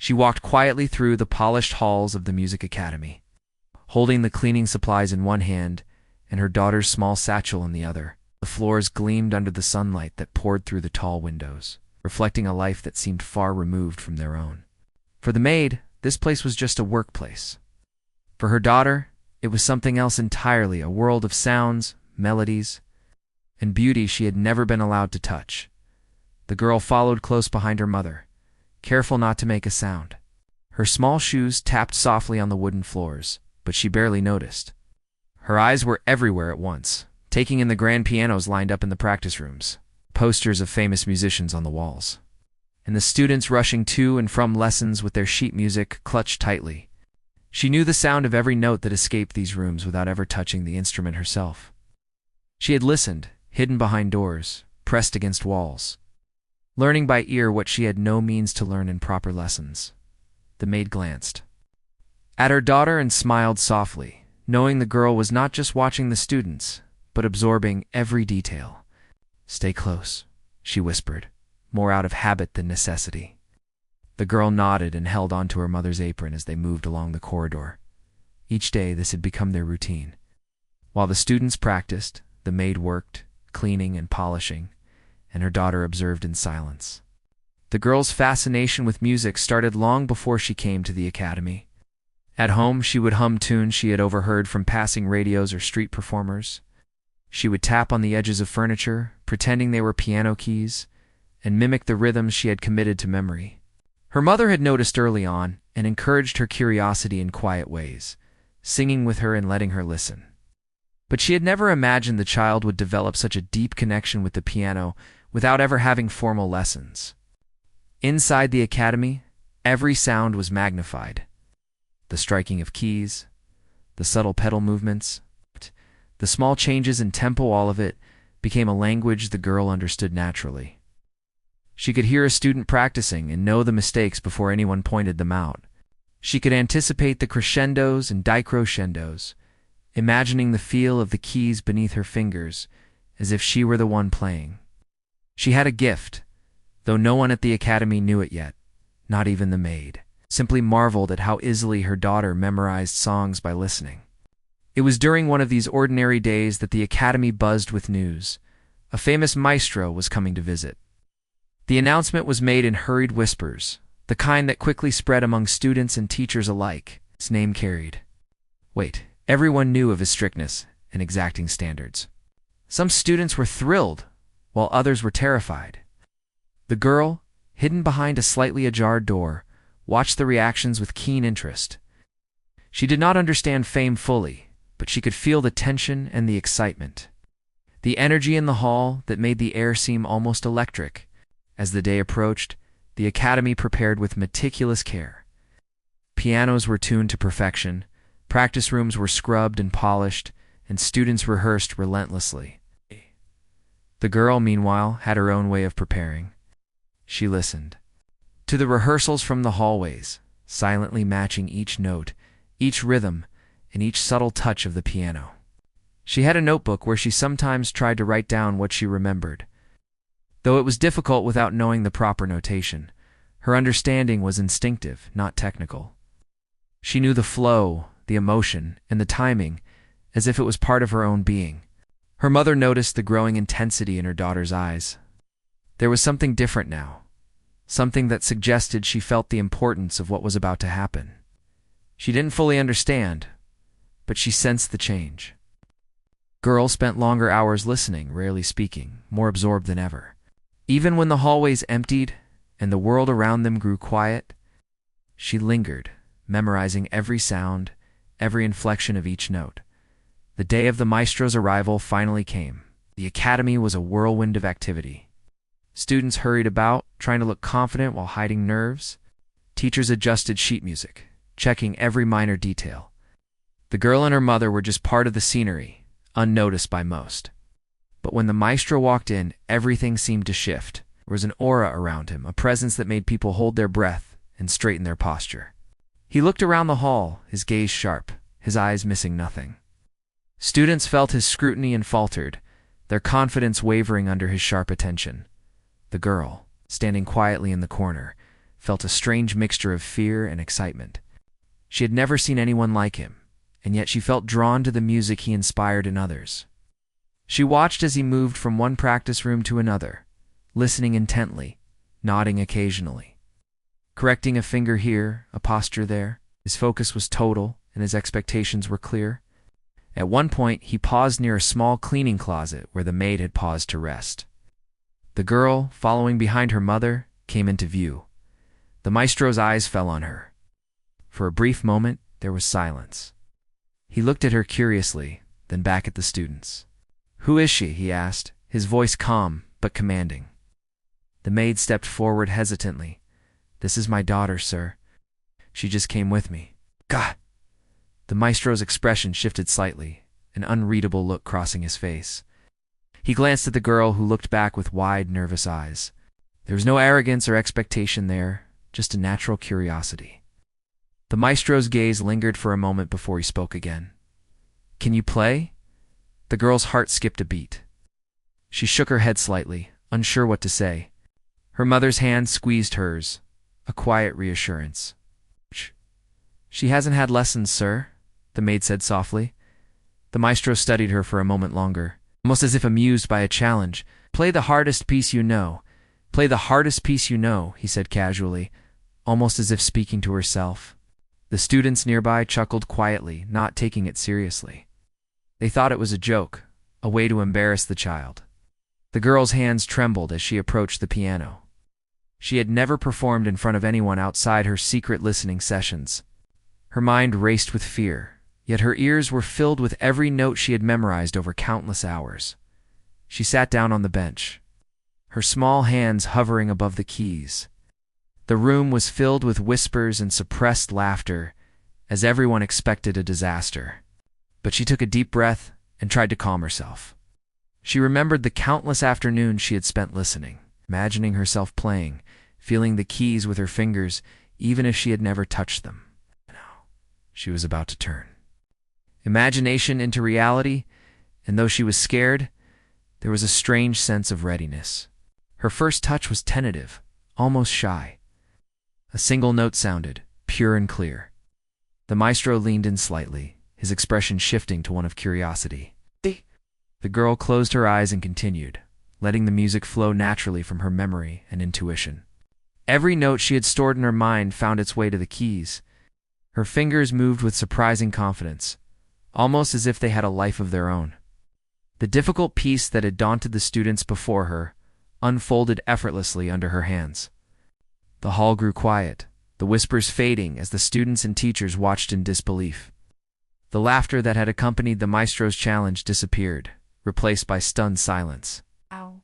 She walked quietly through the polished halls of the music academy, holding the cleaning supplies in one hand and her daughter's small satchel in the other. The floors gleamed under the sunlight that poured through the tall windows, reflecting a life that seemed far removed from their own. For the maid, this place was just a workplace. For her daughter, it was something else entirely, a world of sounds, melodies, and beauty she had never been allowed to touch. The girl followed close behind her mother, careful not to make a sound. Her small shoes tapped softly on the wooden floors, but she barely noticed. Her eyes were everywhere at once, taking in the grand pianos lined up in the practice rooms, posters of famous musicians on the walls, and the students rushing to and from lessons with their sheet music clutched tightly. She knew the sound of every note that escaped these rooms without ever touching the instrument herself. She had listened, hidden behind doors, pressed against walls, learning by ear what she had no means to learn in proper lessons. The maid glanced at her daughter and smiled softly, knowing the girl was not just watching the students, but absorbing every detail. "Stay close," she whispered, more out of habit than necessity. The girl nodded and held onto her mother's apron as they moved along the corridor. Each day this had become their routine. While the students practiced, the maid worked, cleaning and polishing, and her daughter observed in silence. The girl's fascination with music started long before she came to the academy. At home, she would hum tunes she had overheard from passing radios or street performers. She would tap on the edges of furniture, pretending they were piano keys, and mimic the rhythms she had committed to memory. Her mother had noticed early on and encouraged her curiosity in quiet ways, singing with her and letting her listen. But she had never imagined the child would develop such a deep connection with the piano without ever having formal lessons. Inside the academy, every sound was magnified. The striking of keys, the subtle pedal movements, the small changes in tempo, all of it became a language the girl understood naturally. She could hear a student practicing and know the mistakes before anyone pointed them out. She could anticipate the crescendos and decrescendos, imagining the feel of the keys beneath her fingers as if she were the one playing. She had a gift, though no one at the academy knew it yet, not even the maid, simply marveled at how easily her daughter memorized songs by listening. It was during one of these ordinary days that the academy buzzed with news. A famous maestro was coming to visit. The announcement was made in hurried whispers, the kind that quickly spread among students and teachers alike. His name carried weight. Everyone knew of his strictness and exacting standards. Some students were thrilled, while others were terrified. The girl, hidden behind a slightly ajar door, watched the reactions with keen interest. She did not understand fame fully, but she could feel the tension and the excitement, the energy in the hall that made the air seem almost electric. As the day approached, the academy prepared with meticulous care. Pianos were tuned to perfection, practice rooms were scrubbed and polished, and students rehearsed relentlessly. The girl, meanwhile, had her own way of preparing. She listened to the rehearsals from the hallways, silently matching each note, each rhythm, and each subtle touch of the piano. She had a notebook where she sometimes tried to write down what she remembered. Though it was difficult without knowing the proper notation, her understanding was instinctive, not technical. She knew the flow, the emotion, and the timing, as if it was part of her own being. Her mother noticed the growing intensity in her daughter's eyes. There was something different now, something that suggested she felt the importance of what was about to happen. She didn't fully understand, but she sensed the change. Girl spent longer hours listening, rarely speaking, more absorbed than ever. Even when the hallways emptied and the world around them grew quiet, she lingered, memorizing every sound, every inflection of each note. The day of the maestro's arrival finally came. The academy was a whirlwind of activity. Students hurried about, trying to look confident while hiding nerves. Teachers adjusted sheet music, checking every minor detail. The girl and her mother were just part of the scenery, unnoticed by most. But when the maestro walked in, everything seemed to shift. There was an aura around him, a presence that made people hold their breath and straighten their posture. He looked around the hall, his gaze sharp, his eyes missing nothing. Students felt his scrutiny and faltered, their confidence wavering under his sharp attention. The girl, standing quietly in the corner, felt a strange mixture of fear and excitement. She had never seen anyone like him, and yet she felt drawn to the music he inspired in others. She watched as he moved from one practice room to another, listening intently, nodding occasionally. Correcting a finger here, a posture there, his focus was total and his expectations were clear. At one point, he paused near a small cleaning closet where the maid had paused to rest. The girl, following behind her mother, came into view. The maestro's eyes fell on her. For a brief moment, there was silence. He looked at her curiously, then back at the students. "Who is she?" he asked, his voice calm but commanding. The maid stepped forward hesitantly. "This is my daughter, sir. She just came with me." "God!" The maestro's expression shifted slightly, an unreadable look crossing his face. He glanced at the girl, who looked back with wide, nervous eyes. There was no arrogance or expectation there, just a natural curiosity. The maestro's gaze lingered for a moment before he spoke again. "Can you play?" The girl's heart skipped a beat. She shook her head slightly, unsure what to say. Her mother's hand squeezed hers, a quiet reassurance. "She hasn't had lessons, sir," the maid said softly. The maestro studied her for a moment longer, almost as if amused by a challenge. "Play the hardest piece you know. Play the hardest piece you know," he said casually, almost as if speaking to herself. The students nearby chuckled quietly, not taking it seriously. They thought it was a joke, a way to embarrass the child. The girl's hands trembled as she approached the piano. She had never performed in front of anyone outside her secret listening sessions. Her mind raced with fear, yet her ears were filled with every note she had memorized over countless hours. She sat down on the bench, her small hands hovering above the keys. The room was filled with whispers and suppressed laughter, as everyone expected a disaster. But she took a deep breath and tried to calm herself. She remembered the countless afternoons she had spent listening, imagining herself playing, feeling the keys with her fingers, even if she had never touched them. Now, she was about to turn imagination into reality, and though she was scared, there was a strange sense of readiness. Her first touch was tentative, almost shy. A single note sounded, pure and clear. The maestro leaned in slightly, his expression shifting to one of curiosity. The girl closed her eyes and continued, letting the music flow naturally from her memory and intuition. Every note she had stored in her mind found its way to the keys. Her fingers moved with surprising confidence, almost as if they had a life of their own. The difficult piece that had daunted the students before her unfolded effortlessly under her hands. The hall grew quiet, the whispers fading as the students and teachers watched in disbelief. The laughter that had accompanied the maestro's challenge disappeared, replaced by stunned silence. Ow.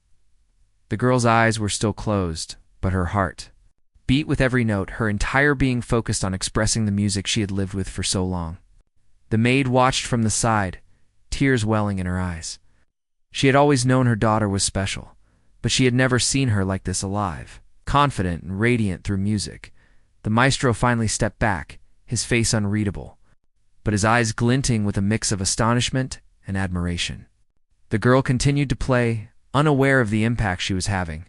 The girl's eyes were still closed, but her heart beat with every note, her entire being focused on expressing the music she had lived with for so long. The maid watched from the side, tears welling in her eyes. She had always known her daughter was special, but she had never seen her like this alive, confident and radiant through music. The maestro finally stepped back, his face unreadable, but his eyes glinting with a mix of astonishment and admiration. The girl continued to play, unaware of the impact she was having.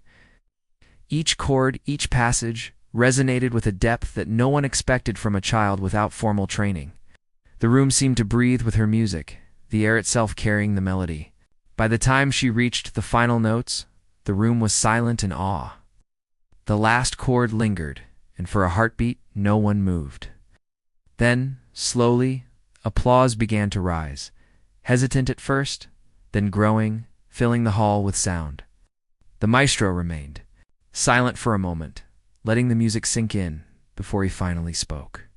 Each chord, each passage, resonated with a depth that no one expected from a child without formal training. The room seemed to breathe with her music, the air itself carrying the melody. By the time she reached the final notes, the room was silent in awe. The last chord lingered, and for a heartbeat, no one moved. Then, slowly, applause began to rise, hesitant at first, then growing, filling the hall with sound. The maestro remained, silent for a moment, letting the music sink in before he finally spoke.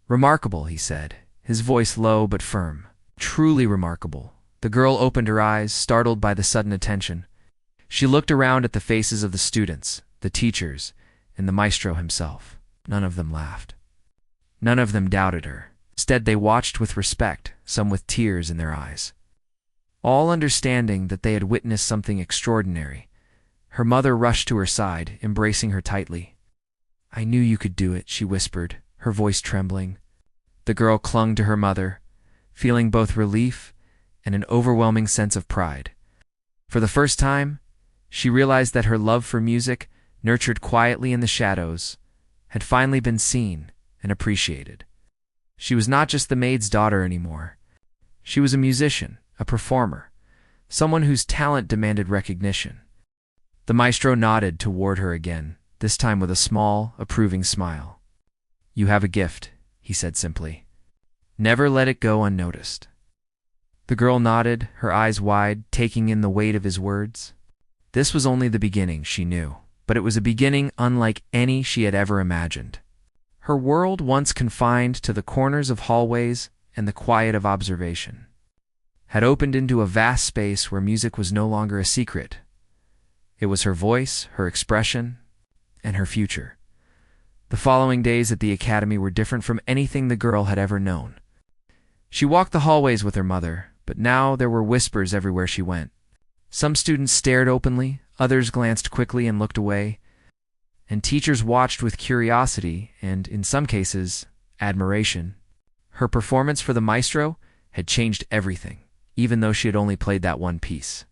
"Remarkable," he said, his voice low but firm. "Truly remarkable." The girl opened her eyes, startled by the sudden attention. She looked around at the faces of the students, the teachers, and the maestro himself. None of them laughed. None of them doubted her. Instead, they watched with respect, some with tears in their eyes, all understanding that they had witnessed something extraordinary. Her mother rushed to her side, embracing her tightly. "I knew you could do it," she whispered, her voice trembling. The girl clung to her mother, feeling both relief and an overwhelming sense of pride. For the first time, she realized that her love for music, nurtured quietly in the shadows, had finally been seen and appreciated. She was not just the maid's daughter anymore. She was a musician, a performer, someone whose talent demanded recognition. The maestro nodded toward her again, this time with a small, approving smile. "You have a gift," he said simply. "Never let it go unnoticed." The girl nodded, her eyes wide, taking in the weight of his words. This was only the beginning, she knew, but it was a beginning unlike any she had ever imagined. Her world, once confined to the corners of hallways and the quiet of observation, had opened into a vast space where music was no longer a secret. It was her voice, her expression, and her future. The following days at the academy were different from anything the girl had ever known. She walked the hallways with her mother, but now there were whispers everywhere she went. Some students stared openly, others glanced quickly and looked away, and teachers watched with curiosity and, in some cases, admiration. Her performance for the maestro had changed everything, even though she had only played that one piece.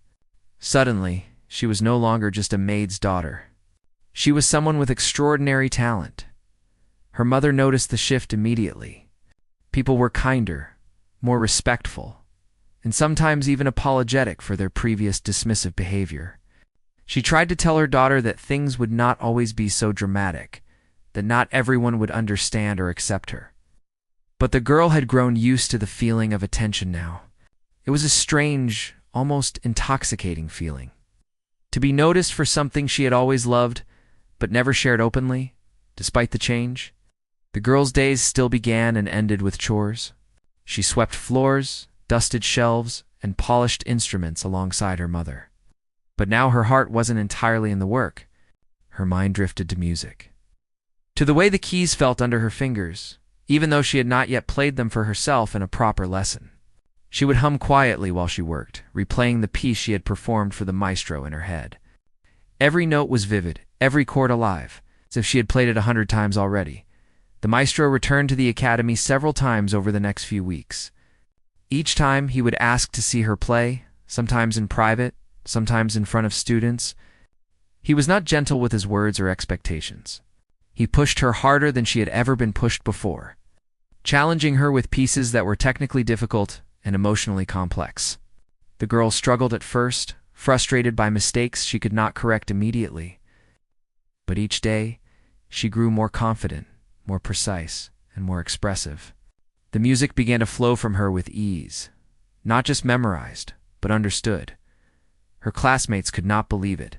Suddenly, she was no longer just a maid's daughter. She was someone with extraordinary talent. Her mother noticed the shift immediately. People were kinder, more respectful, and sometimes even apologetic for their previous dismissive behavior. She tried to tell her daughter that things would not always be so dramatic, that not everyone would understand or accept her. But the girl had grown used to the feeling of attention now. It was a strange, almost intoxicating feeling. To be noticed for something she had always loved, but never shared openly, despite the change. The girl's days still began and ended with chores. She swept floors, dusted shelves, and polished instruments alongside her mother. But now her heart wasn't entirely in the work. Her mind drifted to music, to the way the keys felt under her fingers, even though she had not yet played them for herself in a proper lesson. She would hum quietly while she worked, replaying the piece she had performed for the maestro in her head. Every note was vivid, every chord alive, as if she had played it 100 times already. The maestro returned to the academy several times over the next few weeks. Each time he would ask to see her play, sometimes in private, sometimes in front of students. He was not gentle with his words or expectations. He pushed her harder than she had ever been pushed before, challenging her with pieces that were technically difficult and emotionally complex. The girl struggled at first, frustrated by mistakes she could not correct immediately. But each day, she grew more confident, more precise, and more expressive. The music began to flow from her with ease, not just memorized, but understood. Her classmates could not believe it.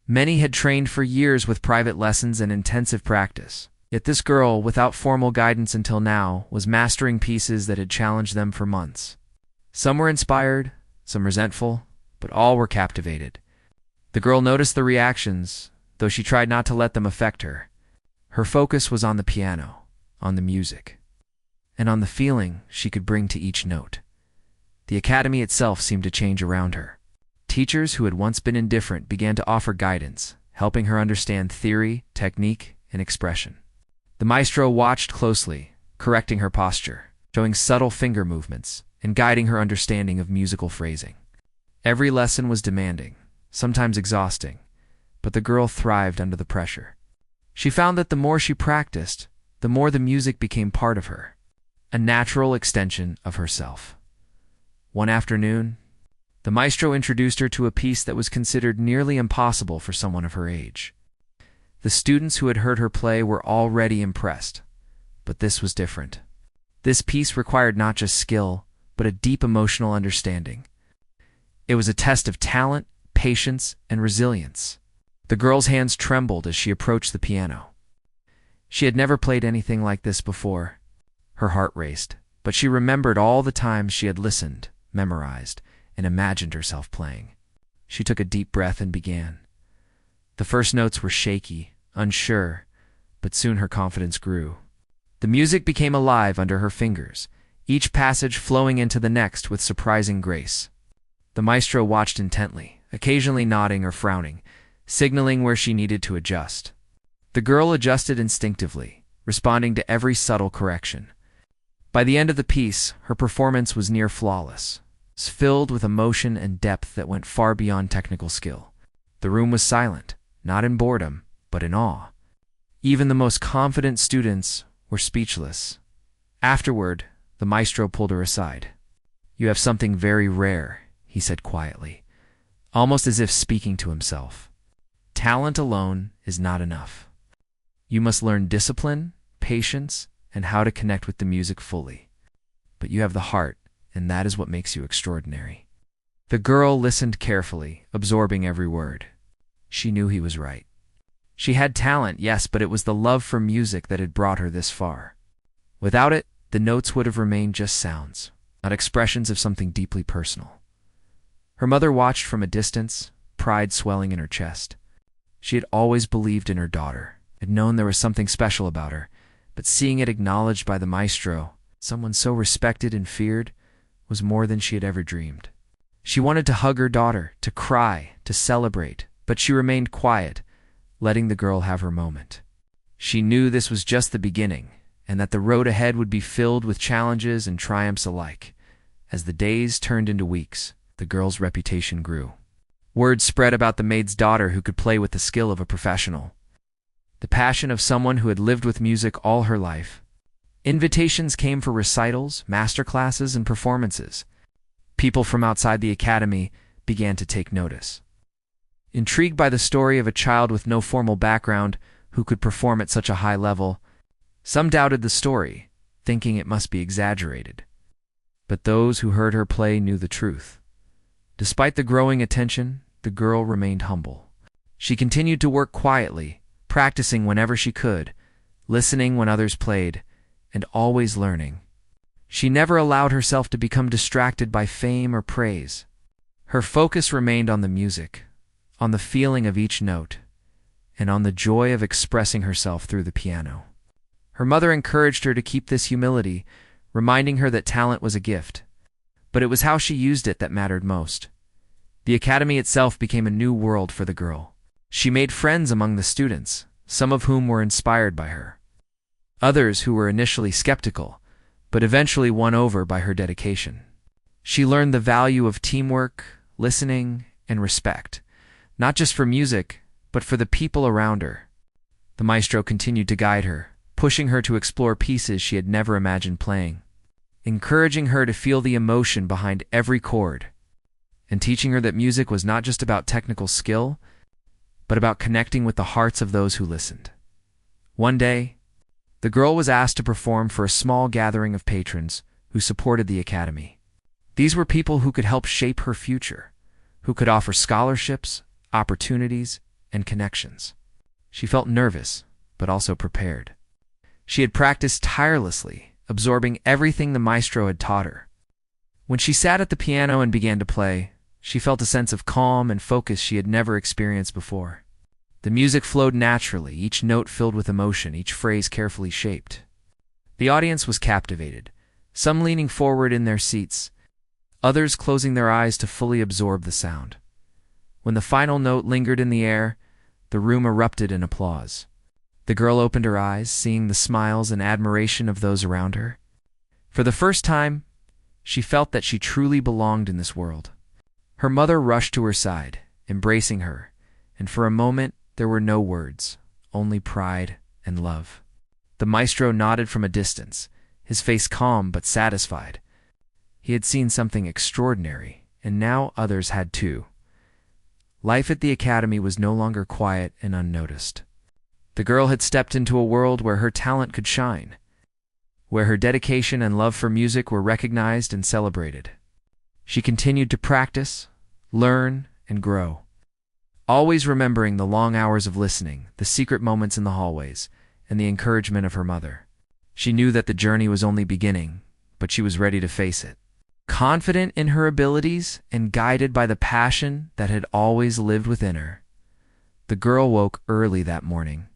Many had trained for years with private lessons and intensive practice. Yet this girl, without formal guidance until now, was mastering pieces that had challenged them for months. Some were inspired, some resentful, but all were captivated. The girl noticed the reactions, though she tried not to let them affect her. Her focus was on the piano, on the music, and on the feeling she could bring to each note. The academy itself seemed to change around her. Teachers who had once been indifferent began to offer guidance, helping her understand theory, technique, and expression. The maestro watched closely, correcting her posture, showing subtle finger movements, and guiding her understanding of musical phrasing. Every lesson was demanding, sometimes exhausting, but the girl thrived under the pressure. She found that the more she practiced, the more the music became part of her, a natural extension of herself. One afternoon, the maestro introduced her to a piece that was considered nearly impossible for someone of her age. The students who had heard her play were already impressed, but this was different. This piece required not just skill, but a deep emotional understanding. It was a test of talent, patience, and resilience. The girl's hands trembled as she approached the piano. She had never played anything like this before. Her heart raced, but she remembered all the times she had listened, memorized, and imagined herself playing. She took a deep breath and began. The first notes were shaky, unsure, but soon her confidence grew. The music became alive under her fingers, each passage flowing into the next with surprising grace. The maestro watched intently, occasionally nodding or frowning, signaling where she needed to adjust. The girl adjusted instinctively, responding to every subtle correction. By the end of the piece, her performance was near flawless, filled with emotion and depth that went far beyond technical skill. The room was silent, not in boredom, but in awe. Even the most confident students were speechless. Afterward, the maestro pulled her aside. "You have something very rare," he said quietly, almost as if speaking to himself. "Talent alone is not enough. You must learn discipline, patience, and how to connect with the music fully. But you have the heart, and that is what makes you extraordinary." The girl listened carefully, absorbing every word. She knew he was right. She had talent, yes, but it was the love for music that had brought her this far. Without it, the notes would have remained just sounds, not expressions of something deeply personal. Her mother watched from a distance, pride swelling in her chest. She had always believed in her daughter, had known there was something special about her, but seeing it acknowledged by the maestro, someone so respected and feared, was more than she had ever dreamed. She wanted to hug her daughter, to cry, to celebrate, but she remained quiet, letting the girl have her moment. She knew this was just the beginning, and that the road ahead would be filled with challenges and triumphs alike. As the days turned into weeks, the girl's reputation grew. Word spread about the maid's daughter who could play with the skill of a professional, the passion of someone who had lived with music all her life. Invitations came for recitals, master classes, and performances. People from outside the academy began to take notice. Intrigued by the story of a child with no formal background who could perform at such a high level, some doubted the story, thinking it must be exaggerated. But those who heard her play knew the truth. Despite the growing attention, the girl remained humble. She continued to work quietly, practicing whenever she could, listening when others played, and always learning. She never allowed herself to become distracted by fame or praise. Her focus remained on the music, on the feeling of each note, and on the joy of expressing herself through the piano. Her mother encouraged her to keep this humility, reminding her that talent was a gift, but it was how she used it that mattered most. The academy itself became a new world for the girl. She made friends among the students, some of whom were inspired by her. Others who were initially skeptical, but eventually won over by her dedication. She learned the value of teamwork, listening, and respect, not just for music, but for the people around her. The maestro continued to guide her, pushing her to explore pieces she had never imagined playing, encouraging her to feel the emotion behind every chord, and teaching her that music was not just about technical skill, but about connecting with the hearts of those who listened. One day, the girl was asked to perform for a small gathering of patrons who supported the academy. These were people who could help shape her future, who could offer scholarships, opportunities, and connections. She felt nervous, but also prepared. She had practiced tirelessly, absorbing everything the maestro had taught her. When she sat at the piano and began to play, she felt a sense of calm and focus she had never experienced before. The music flowed naturally, each note filled with emotion, each phrase carefully shaped. The audience was captivated, some leaning forward in their seats, others closing their eyes to fully absorb the sound. When the final note lingered in the air, the room erupted in applause. The girl opened her eyes, seeing the smiles and admiration of those around her. For the first time, she felt that she truly belonged in this world. Her mother rushed to her side, embracing her, and for a moment there were no words, only pride and love. The maestro nodded from a distance, his face calm but satisfied. He had seen something extraordinary, and now others had too. Life at the academy was no longer quiet and unnoticed. The girl had stepped into a world where her talent could shine, where her dedication and love for music were recognized and celebrated. She continued to practice, learn, and grow, always remembering the long hours of listening, the secret moments in the hallways, and the encouragement of her mother. She knew that the journey was only beginning, but she was ready to face it. Confident in her abilities and guided by the passion that had always lived within her, the girl woke early that morning,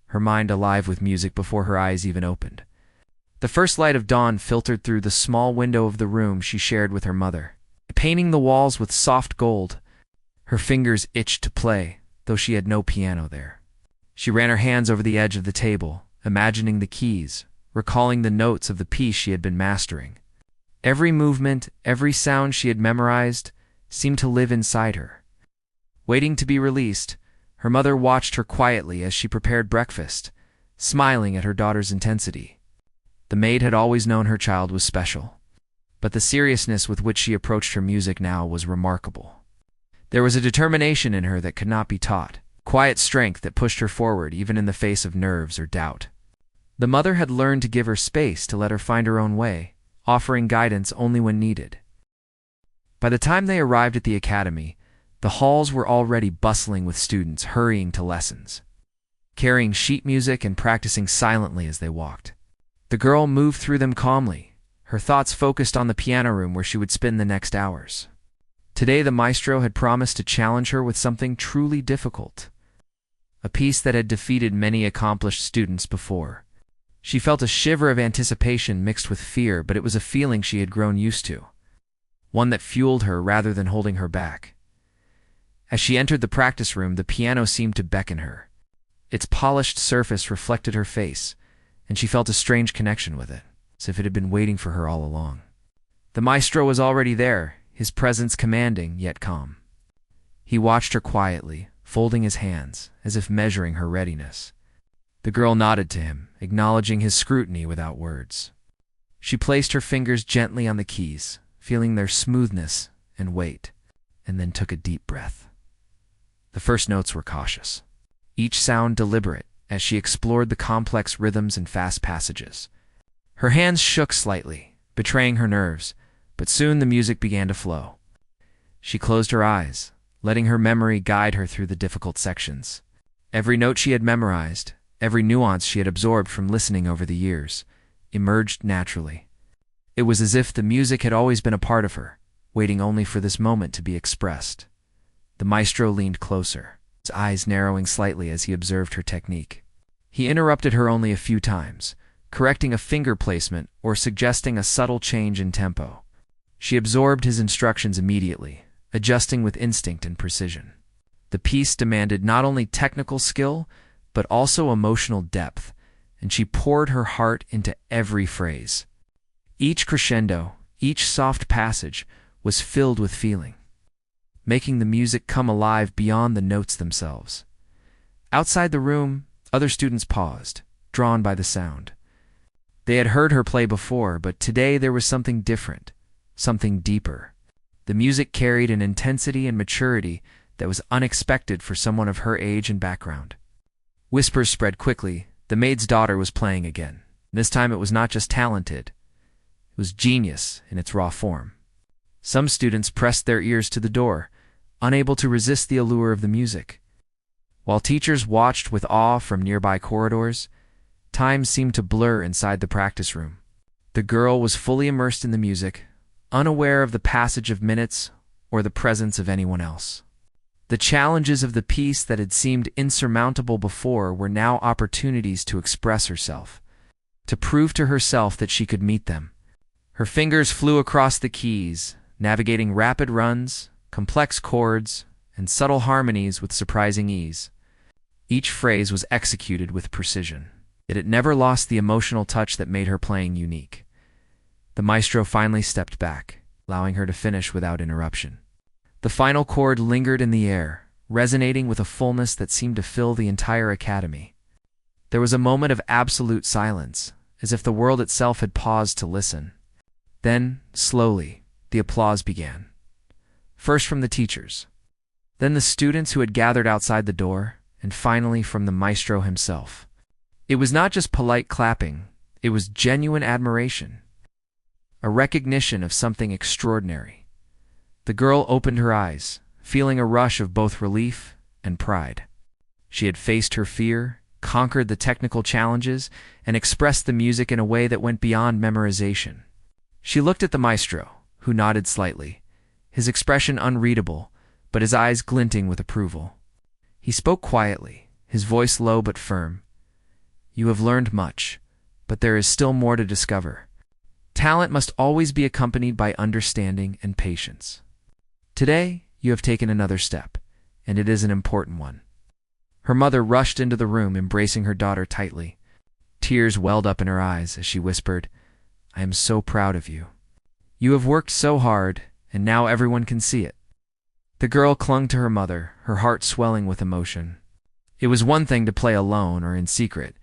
her mind alive with music before her eyes even opened. The first light of dawn filtered through the small window of the room she shared with her mother. Painting the walls with soft gold, her fingers itched to play, though she had no piano there. She ran her hands over the edge of the table, imagining the keys, recalling the notes of the piece she had been mastering. Every movement, every sound she had memorized, seemed to live inside her. Waiting to be released, her mother watched her quietly as she prepared breakfast, smiling at her daughter's intensity. The maid had always known her child was special, but the seriousness with which she approached her music now was remarkable. There was a determination in her that could not be taught, quiet strength that pushed her forward even in the face of nerves or doubt. The mother had learned to give her space to let her find her own way, offering guidance only when needed. By the time they arrived at the academy, the halls were already bustling with students hurrying to lessons, carrying sheet music and practicing silently as they walked. The girl moved through them calmly, her thoughts focused on the piano room where she would spend the next hours. Today the maestro had promised to challenge her with something truly difficult, a piece that had defeated many accomplished students before. She felt a shiver of anticipation mixed with fear, but it was a feeling she had grown used to, one that fueled her rather than holding her back. As she entered the practice room, the piano seemed to beckon her. Its polished surface reflected her face, and she felt a strange connection with it, as if it had been waiting for her all along. The maestro was already there, his presence commanding yet calm. He watched her quietly, folding his hands, as if measuring her readiness. The girl nodded to him, acknowledging his scrutiny without words. She placed her fingers gently on the keys, feeling their smoothness and weight, and then took a deep breath. The first notes were cautious, each sound deliberate as she explored the complex rhythms and fast passages. Her hands shook slightly, betraying her nerves, but soon the music began to flow. She closed her eyes, letting her memory guide her through the difficult sections. Every note she had memorized, every nuance she had absorbed from listening over the years, emerged naturally. It was as if the music had always been a part of her, waiting only for this moment to be expressed. The maestro leaned closer, his eyes narrowing slightly as he observed her technique. He interrupted her only a few times, correcting a finger placement or suggesting a subtle change in tempo. She absorbed his instructions immediately, adjusting with instinct and precision. The piece demanded not only technical skill, but also emotional depth, and she poured her heart into every phrase. Each crescendo, each soft passage, was filled with feeling, making the music come alive beyond the notes themselves. Outside the room, other students paused, drawn by the sound. They had heard her play before, but today there was something different, something deeper. The music carried an intensity and maturity that was unexpected for someone of her age and background. Whispers spread quickly. The maid's daughter was playing again. This time it was not just talented, it was genius in its raw form. Some students pressed their ears to the door, unable to resist the allure of the music. While teachers watched with awe from nearby corridors, time seemed to blur inside the practice room. The girl was fully immersed in the music, unaware of the passage of minutes or the presence of anyone else. The challenges of the piece that had seemed insurmountable before were now opportunities to express herself, to prove to herself that she could meet them. Her fingers flew across the keys, navigating rapid runs, complex chords, and subtle harmonies with surprising ease. Each phrase was executed with precision, yet it never lost the emotional touch that made her playing unique. The maestro finally stepped back, allowing her to finish without interruption. The final chord lingered in the air, resonating with a fullness that seemed to fill the entire academy. There was a moment of absolute silence, as if the world itself had paused to listen. Then, slowly, the applause began. First from the teachers, then the students who had gathered outside the door, and finally from the maestro himself. It was not just polite clapping, it was genuine admiration, a recognition of something extraordinary. The girl opened her eyes, feeling a rush of both relief and pride. She had faced her fear, conquered the technical challenges, and expressed the music in a way that went beyond memorization. She looked at the maestro, who nodded slightly, his expression unreadable, but his eyes glinting with approval. He spoke quietly, his voice low but firm. "You have learned much, but there is still more to discover. Talent must always be accompanied by understanding and patience. Today, you have taken another step, and it is an important one." Her mother rushed into the room, embracing her daughter tightly. Tears welled up in her eyes as she whispered, "I am so proud of you. You have worked so hard, and now everyone can see it." The girl clung to her mother, her heart swelling with emotion. It was one thing to play alone or in secret,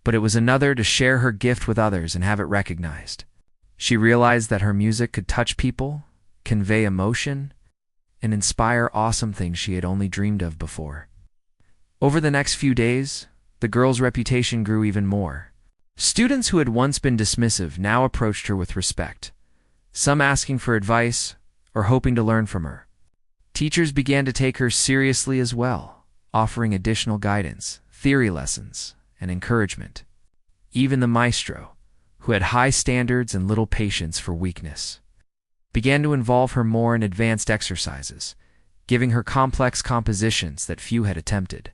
but it was another to share her gift with others and have it recognized. She realized that her music could touch people, convey emotion, and inspire awesome things she had only dreamed of before. Over the next few days, the girl's reputation grew even more. Students who had once been dismissive now approached her with respect, some asking for advice or hoping to learn from her. Teachers began to take her seriously as well, offering additional guidance, theory lessons, and encouragement. Even the maestro, who had high standards and little patience for weakness, began to involve her more in advanced exercises, giving her complex compositions that few had attempted.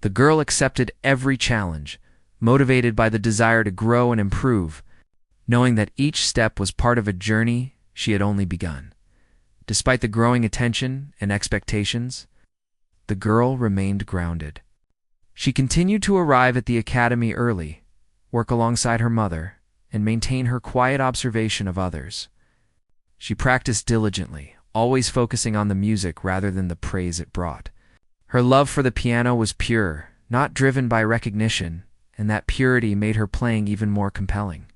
The girl accepted every challenge, motivated by the desire to grow and improve, knowing that each step was part of a journey she had only begun. Despite the growing attention and expectations, the girl remained grounded. She continued to arrive at the academy early, work alongside her mother, and maintain her quiet observation of others. She practiced diligently, always focusing on the music rather than the praise it brought. Her love for the piano was pure, not driven by recognition, and that purity made her playing even more compelling.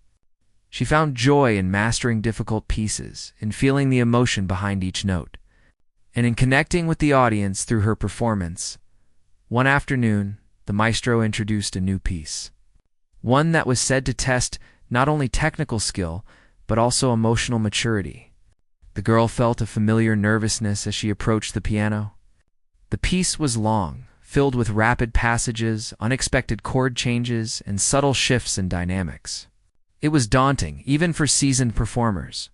She found joy in mastering difficult pieces, in feeling the emotion behind each note, and in connecting with the audience through her performance. One afternoon, the maestro introduced a new piece, one that was said to test not only technical skill, but also emotional maturity. The girl felt a familiar nervousness as she approached the piano. The piece was long, filled with rapid passages, unexpected chord changes, and subtle shifts in dynamics. It was daunting, even for seasoned performers,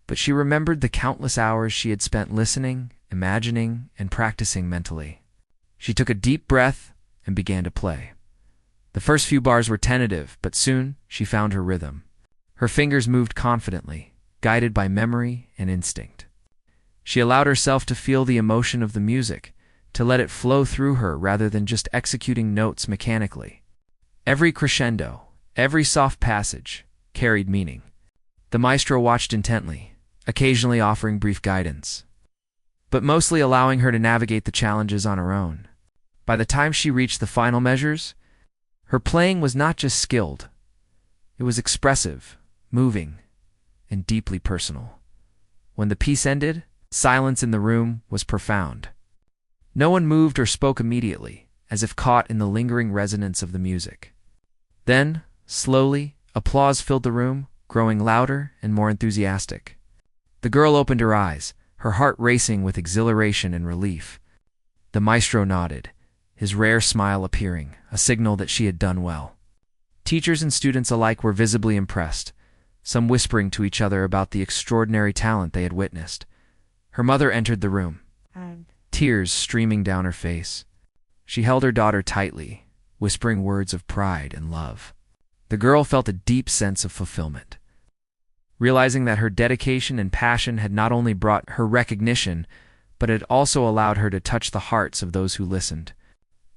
but she remembered the countless hours she had spent listening, imagining, and practicing mentally. She took a deep breath and began to play. The first few bars were tentative, but soon she found her rhythm. Her fingers moved confidently, guided by memory and instinct. She allowed herself to feel the emotion of the music, to let it flow through her rather than just executing notes mechanically. Every crescendo, every soft passage, carried meaning. The maestro watched intently, occasionally offering brief guidance, but mostly allowing her to navigate the challenges on her own. By the time she reached the final measures, her playing was not just skilled. It was expressive, moving, and deeply personal. When the piece ended, silence in the room was profound. No one moved or spoke immediately, as if caught in the lingering resonance of the music. Then, slowly, applause filled the room, growing louder and more enthusiastic. The girl opened her eyes, her heart racing with exhilaration and relief. The maestro nodded, his rare smile appearing, a signal that she had done well. Teachers and students alike were visibly impressed, some whispering to each other about the extraordinary talent they had witnessed. Her mother entered the room, tears streaming down her face. She held her daughter tightly, whispering words of pride and love. The girl felt a deep sense of fulfillment, realizing that her dedication and passion had not only brought her recognition, but had also allowed her to touch the hearts of those who listened.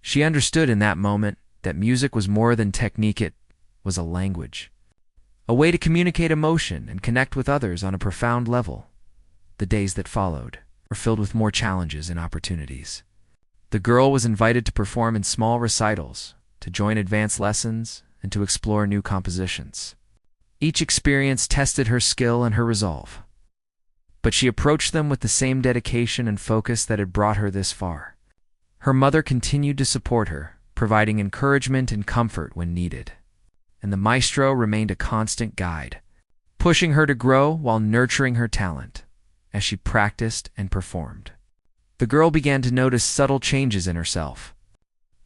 She understood in that moment that music was more than technique, it was a language, a way to communicate emotion and connect with others on a profound level. The days that followed were filled with more challenges and opportunities. The girl was invited to perform in small recitals, to join advanced lessons, and to explore new compositions. Each experience tested her skill and her resolve, but she approached them with the same dedication and focus that had brought her this far. Her mother continued to support her, providing encouragement and comfort when needed, and the maestro remained a constant guide, pushing her to grow while nurturing her talent as she practiced and performed. The girl began to notice subtle changes in herself.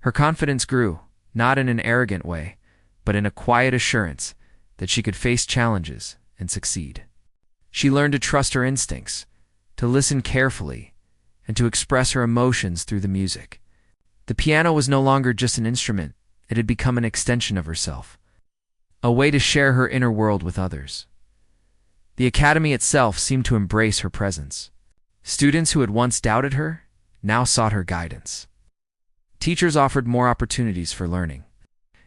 Her confidence grew, not in an arrogant way, but in a quiet assurance that she could face challenges and succeed. She learned to trust her instincts, to listen carefully, and to express her emotions through the music. The piano was no longer just an instrument, it had become an extension of herself, a way to share her inner world with others. The academy itself seemed to embrace her presence. Students who had once doubted her now sought her guidance. Teachers offered more opportunities for learning,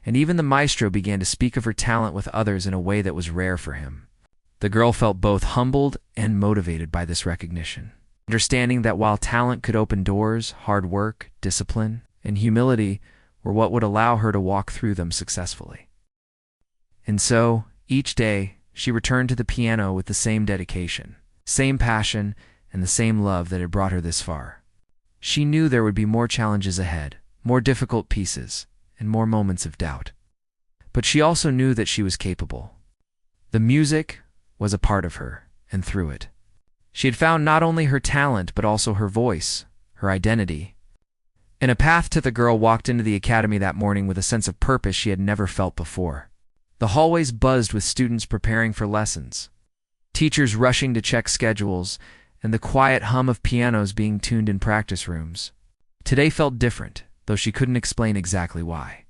and even the maestro began to speak of her talent with others in a way that was rare for him. The girl felt both humbled and motivated by this recognition, understanding that while talent could open doors, hard work, discipline, and humility or what would allow her to walk through them successfully. And so, each day, she returned to the piano with the same dedication, same passion, and the same love that had brought her this far. She knew there would be more challenges ahead, more difficult pieces, and more moments of doubt. But she also knew that she was capable. The music was a part of her, and through it, she had found not only her talent but also her voice, her identity. In a path to the girl walked into the academy that morning with a sense of purpose she had never felt before. The hallways buzzed with students preparing for lessons, teachers rushing to check schedules, and the quiet hum of pianos being tuned in practice rooms. Today felt different, though she couldn't explain exactly why.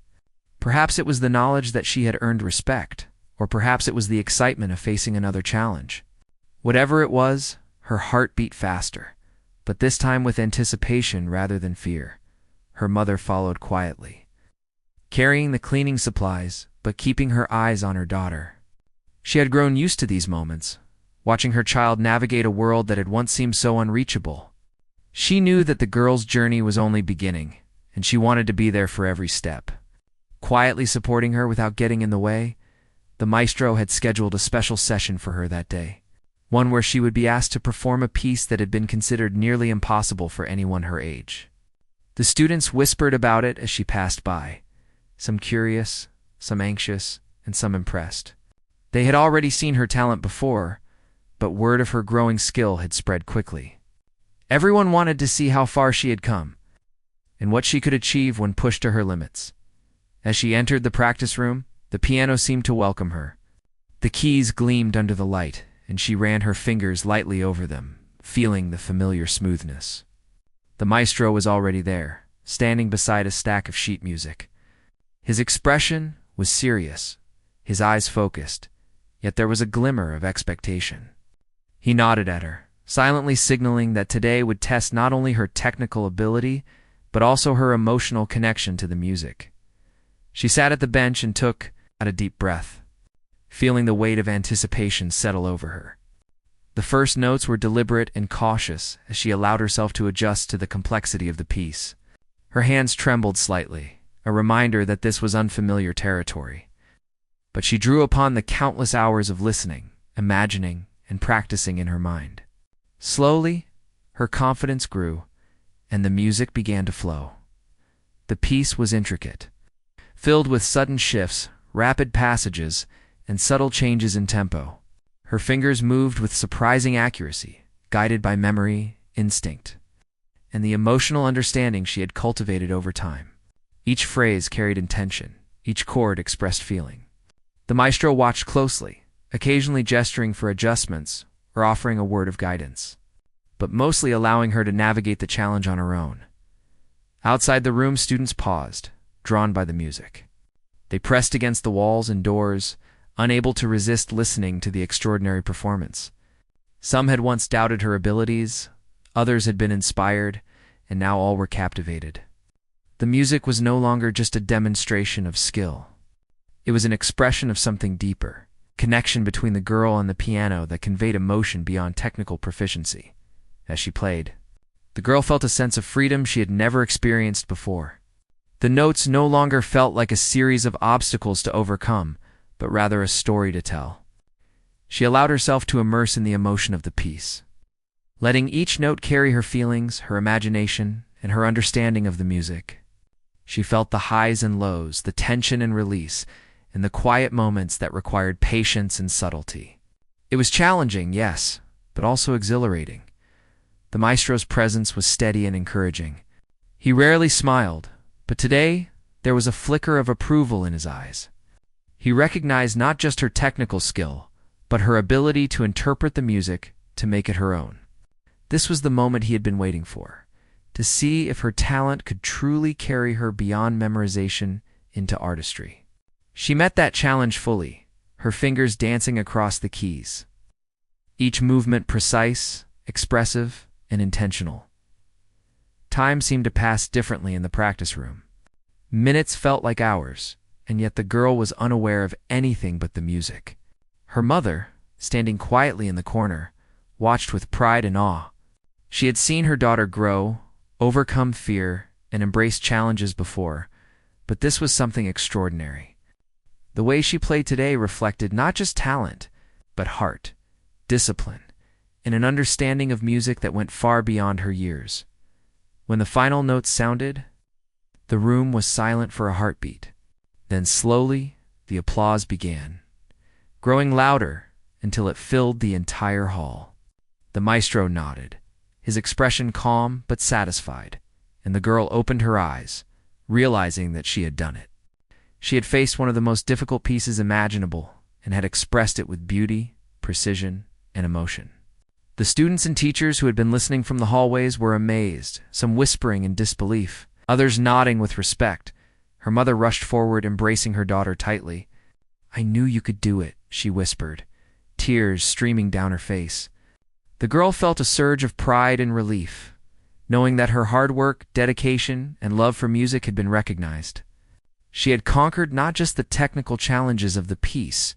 Perhaps it was the knowledge that she had earned respect, or perhaps it was the excitement of facing another challenge. Whatever it was, her heart beat faster, but this time with anticipation rather than fear. Her mother followed quietly, carrying the cleaning supplies, but keeping her eyes on her daughter. She had grown used to these moments, watching her child navigate a world that had once seemed so unreachable. She knew that the girl's journey was only beginning, and she wanted to be there for every step. Quietly supporting her without getting in the way, the maestro had scheduled a special session for her that day, one where she would be asked to perform a piece that had been considered nearly impossible for anyone her age. The students whispered about it as she passed by, some curious, some anxious, and some impressed. They had already seen her talent before, but word of her growing skill had spread quickly. Everyone wanted to see how far she had come, and what she could achieve when pushed to her limits. As she entered the practice room, the piano seemed to welcome her. The keys gleamed under the light, and she ran her fingers lightly over them, feeling the familiar smoothness. The maestro was already there, standing beside a stack of sheet music. His expression was serious, his eyes focused, yet there was a glimmer of expectation. He nodded at her, silently signaling that today would test not only her technical ability, but also her emotional connection to the music. She sat at the bench and took a deep breath, feeling the weight of anticipation settle over her. The first notes were deliberate and cautious as she allowed herself to adjust to the complexity of the piece. Her hands trembled slightly, a reminder that this was unfamiliar territory. But she drew upon the countless hours of listening, imagining, and practicing in her mind. Slowly, her confidence grew, and the music began to flow. The piece was intricate, filled with sudden shifts, rapid passages, and subtle changes in tempo. Her fingers moved with surprising accuracy, guided by memory, instinct, and the emotional understanding she had cultivated over time. Each phrase carried intention, each chord expressed feeling. The maestro watched closely, occasionally gesturing for adjustments or offering a word of guidance, but mostly allowing her to navigate the challenge on her own. Outside the room, students paused, drawn by the music. They pressed against the walls and doors, unable to resist listening to the extraordinary performance. Some had once doubted her abilities, others had been inspired, and now all were captivated. The music was no longer just a demonstration of skill. It was an expression of something deeper, connection between the girl and the piano that conveyed emotion beyond technical proficiency. As she played, the girl felt a sense of freedom she had never experienced before. The notes no longer felt like a series of obstacles to overcome, but rather a story to tell. She allowed herself to immerse in the emotion of the piece, letting each note carry her feelings, her imagination, and her understanding of the music. She felt the highs and lows, the tension and release, and the quiet moments that required patience and subtlety. It was challenging, yes, but also exhilarating. The maestro's presence was steady and encouraging. He rarely smiled, but today there was a flicker of approval in his eyes. He recognized not just her technical skill, but her ability to interpret the music to make it her own. This was the moment he had been waiting for, to see if her talent could truly carry her beyond memorization into artistry. She met that challenge fully, her fingers dancing across the keys, each movement precise, expressive, and intentional. Time seemed to pass differently in the practice room. Minutes felt like hours, and yet the girl was unaware of anything but the music. Her mother, standing quietly in the corner, watched with pride and awe. She had seen her daughter grow, overcome fear, and embrace challenges before, But this was something extraordinary. The way she played today reflected not just talent, but heart, discipline, and an understanding of music that went far beyond her years. When the final notes sounded, the room was silent for a heartbeat. Then slowly, the applause began, growing louder until it filled the entire hall. The maestro nodded, his expression calm but satisfied, and the girl opened her eyes, realizing that she had done it. She had faced one of the most difficult pieces imaginable and had expressed it with beauty, precision, and emotion. The students and teachers who had been listening from the hallways were amazed, some whispering in disbelief, others nodding with respect. Her mother rushed forward, embracing her daughter tightly. "I knew you could do it," she whispered, tears streaming down her face. The girl felt a surge of pride and relief, knowing that her hard work, dedication, and love for music had been recognized. She had conquered not just the technical challenges of the piece,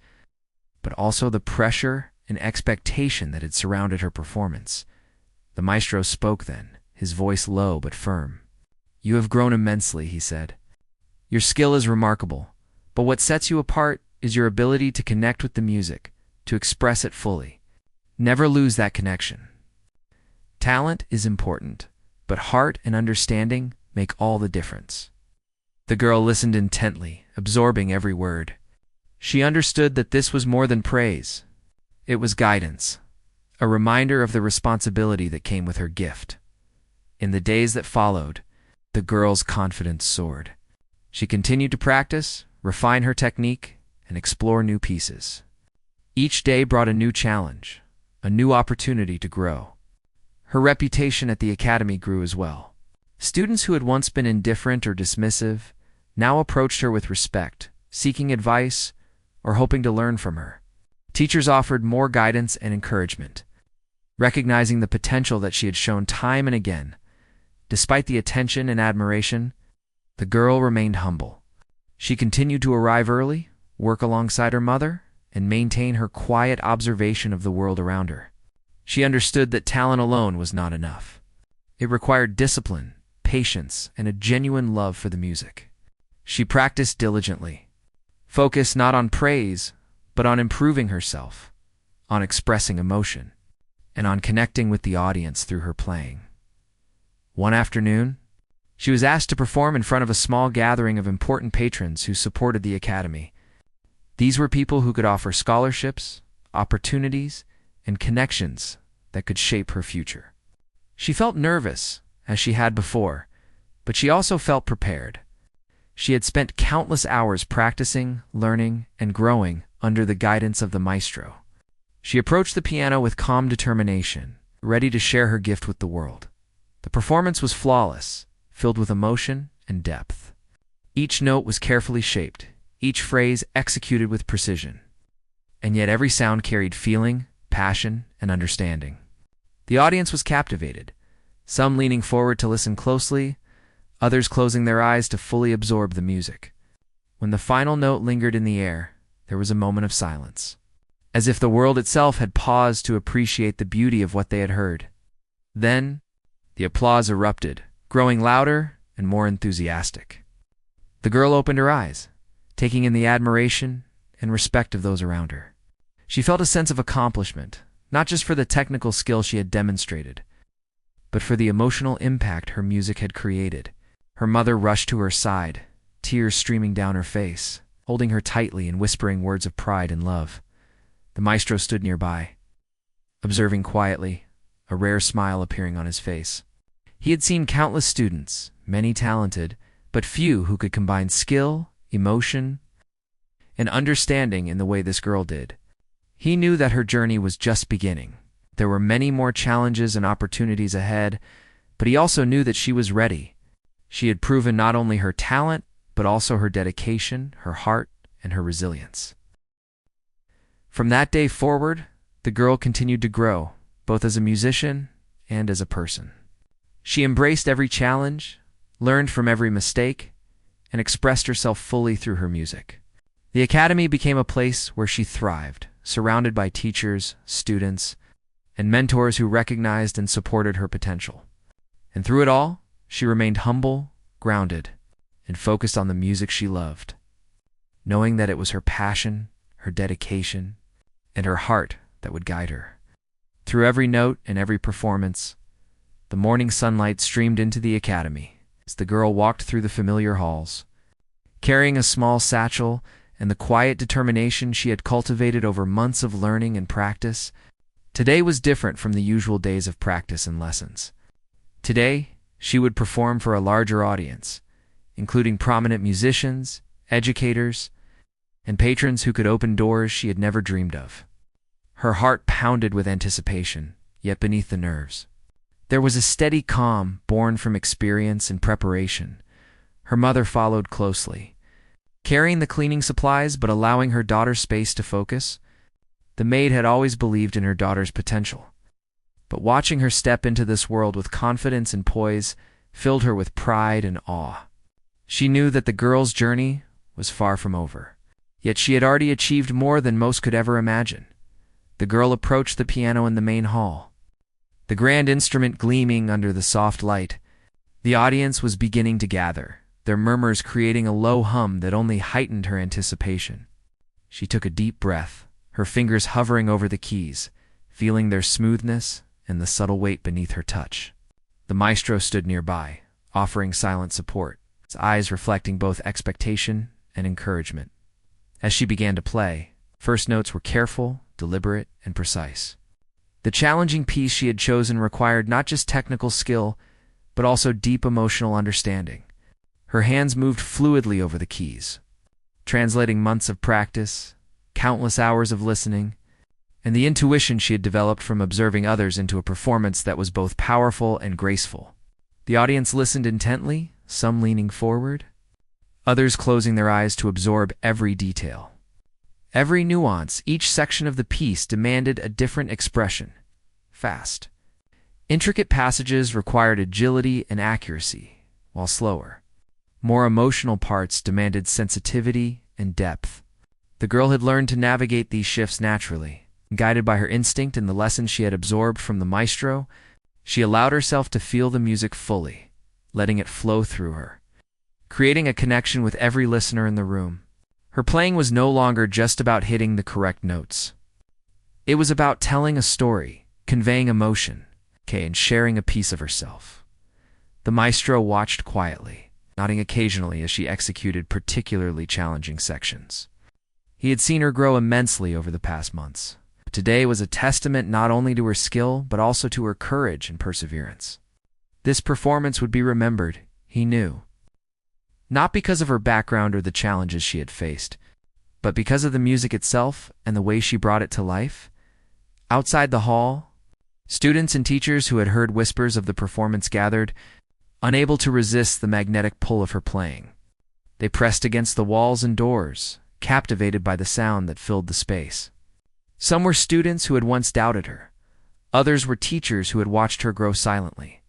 but also the pressure and expectation that had surrounded her performance. The maestro spoke then, his voice low but firm. "You have grown immensely," he said. "Your skill is remarkable, but what sets you apart is your ability to connect with the music, to express it fully. Never lose that connection. Talent is important, but heart and understanding make all the difference." The girl listened intently, absorbing every word. She understood that this was more than praise. It was guidance, a reminder of the responsibility that came with her gift. In the days that followed, the girl's confidence soared. She continued to practice, refine her technique, and explore new pieces. Each day brought a new challenge, a new opportunity to grow. Her reputation at the academy grew as well. Students who had once been indifferent or dismissive now approached her with respect, seeking advice or hoping to learn from her. Teachers offered more guidance and encouragement, recognizing the potential that she had shown time and again. Despite the attention and admiration, the girl remained humble. She continued to arrive early, work alongside her mother, and maintain her quiet observation of the world around her. She understood that talent alone was not enough. It required discipline, patience, and a genuine love for the music. She practiced diligently, focused not on praise, but on improving herself, on expressing emotion, and on connecting with the audience through her playing. One afternoon, she was asked to perform in front of a small gathering of important patrons who supported the academy. These were people who could offer scholarships, opportunities, and connections that could shape her future. She felt nervous, as she had before, but she also felt prepared. She had spent countless hours practicing, learning, and growing under the guidance of the maestro. She approached the piano with calm determination, ready to share her gift with the world. The performance was flawless, filled with emotion and depth. Each note was carefully shaped, each phrase executed with precision. And yet every sound carried feeling, passion, and understanding. The audience was captivated, some leaning forward to listen closely, others closing their eyes to fully absorb the music. When the final note lingered in the air, there was a moment of silence, as if the world itself had paused to appreciate the beauty of what they had heard. Then, the applause erupted, growing louder and more enthusiastic. The girl opened her eyes, taking in the admiration and respect of those around her. She felt a sense of accomplishment, not just for the technical skill she had demonstrated, but for the emotional impact her music had created. Her mother rushed to her side, tears streaming down her face, holding her tightly and whispering words of pride and love. The maestro stood nearby, observing quietly, a rare smile appearing on his face. He had seen countless students, many talented, but few who could combine skill, emotion, and understanding in the way this girl did. He knew that her journey was just beginning. There were many more challenges and opportunities ahead, but he also knew that she was ready. She had proven not only her talent, but also her dedication, her heart, and her resilience. From that day forward, the girl continued to grow, both as a musician and as a person. She embraced every challenge, learned from every mistake, and expressed herself fully through her music. The academy became a place where she thrived, surrounded by teachers, students, and mentors who recognized and supported her potential. And through it all, she remained humble, grounded, and focused on the music she loved, knowing that it was her passion, her dedication, and her heart that would guide her. Through every note and every performance, the morning sunlight streamed into the academy as the girl walked through the familiar halls, carrying a small satchel and the quiet determination she had cultivated over months of learning and practice. Today was different from the usual days of practice and lessons. Today, she would perform for a larger audience, including prominent musicians, educators, and patrons who could open doors she had never dreamed of. Her heart pounded with anticipation, yet beneath the nerves, there was a steady calm born from experience and preparation. Her mother followed closely, carrying the cleaning supplies but allowing her daughter space to focus. The maid had always believed in her daughter's potential, but watching her step into this world with confidence and poise filled her with pride and awe. She knew that the girl's journey was far from over, yet she had already achieved more than most could ever imagine. The girl approached the piano in the main hall, the grand instrument gleaming under the soft light. The audience was beginning to gather, their murmurs creating a low hum that only heightened her anticipation. She took a deep breath, her fingers hovering over the keys, feeling their smoothness and the subtle weight beneath her touch. The maestro stood nearby, offering silent support, his eyes reflecting both expectation and encouragement. As she began to play, first notes were careful, deliberate, and precise. The challenging piece she had chosen required not just technical skill, but also deep emotional understanding. Her hands moved fluidly over the keys, translating months of practice, countless hours of listening, and the intuition she had developed from observing others into a performance that was both powerful and graceful. The audience listened intently, some leaning forward, others closing their eyes to absorb every detail. Every nuance, each section of the piece demanded a different expression. Fast, intricate passages required agility and accuracy, while slower, more emotional parts demanded sensitivity and depth. The girl had learned to navigate these shifts naturally. Guided by her instinct and the lessons she had absorbed from the maestro, she allowed herself to feel the music fully, letting it flow through her, creating a connection with every listener in the room. Her playing was no longer just about hitting the correct notes. It was about telling a story, conveying emotion, and sharing a piece of herself. The maestro watched quietly, nodding occasionally as she executed particularly challenging sections. He had seen her grow immensely over the past months. Today was a testament not only to her skill, but also to her courage and perseverance. This performance would be remembered, he knew, not because of her background or the challenges she had faced, but because of the music itself and the way she brought it to life. Outside the hall, students and teachers who had heard whispers of the performance gathered, unable to resist the magnetic pull of her playing. They pressed against the walls and doors, captivated by the sound that filled the space. Some were students who had once doubted her. Others were teachers who had watched her grow silently.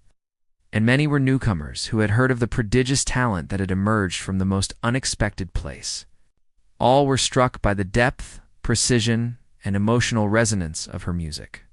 And many were newcomers who had heard of the prodigious talent that had emerged from the most unexpected place. All were struck by the depth, precision, and emotional resonance of her music.